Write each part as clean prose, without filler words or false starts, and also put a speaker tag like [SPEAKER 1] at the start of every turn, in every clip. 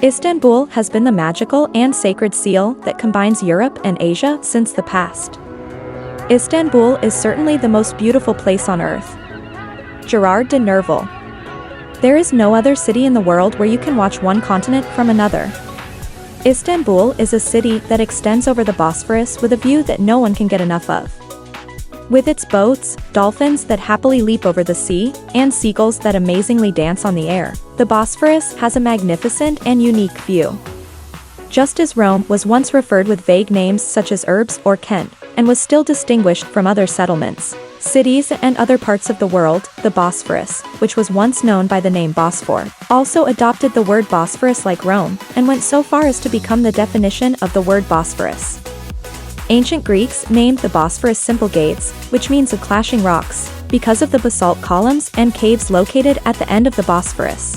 [SPEAKER 1] Istanbul has been the magical and sacred seal that combines Europe and Asia since the past. Istanbul is certainly the most beautiful place on earth. Gerard De Nerval. There is no other city in the world where you can watch one continent from another. Istanbul is a city that extends over the Bosphorus with a view that no one can get enough of. With its boats, dolphins that happily leap over the sea, and seagulls that amazingly dance on the air, the Bosphorus has a magnificent and unique view. Just as Rome was once referred with vague names such as Urbs or Kent, and was still distinguished from other settlements, cities and other parts of the world, the Bosphorus, which was once known by the name Bosphor, also adopted the word Bosphorus like Rome, and went so far as to become the definition of the word Bosphorus. Ancient Greeks named the Bosphorus simple gates, which means of clashing rocks, because of the basalt columns and caves located at the end of the Bosphorus.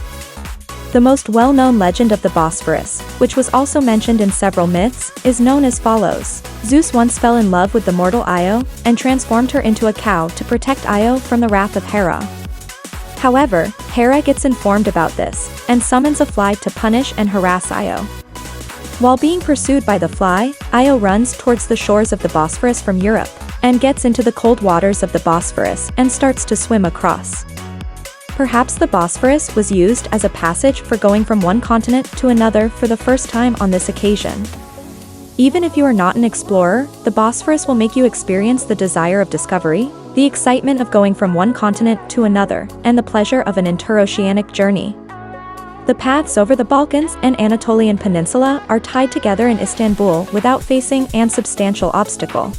[SPEAKER 1] The most well-known legend of the Bosphorus, which was also mentioned in several myths, is known as follows. Zeus once fell in love with the mortal Io, and transformed her into a cow to protect Io from the wrath of Hera. However, Hera gets informed about this, and summons a fly to punish and harass Io. While being pursued by the fly, Io runs towards the shores of the Bosphorus from Europe, and gets into the cold waters of the Bosphorus and starts to swim across. Perhaps the Bosphorus was used as a passage for going from one continent to another for the first time on this occasion. Even if you are not an explorer, the Bosphorus will make you experience the desire of discovery, the excitement of going from one continent to another, and the pleasure of an interoceanic journey. The paths over the Balkans and Anatolian Peninsula are tied together in Istanbul without facing an substantial obstacle.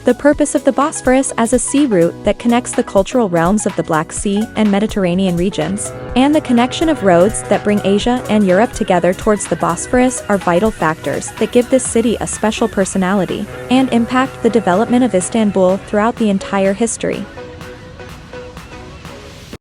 [SPEAKER 1] The purpose of the Bosphorus as a sea route that connects the cultural realms of the Black Sea and Mediterranean regions, and the connection of roads that bring Asia and Europe together towards the Bosphorus are vital factors that give this city a special personality, and impact the development of Istanbul throughout the entire history.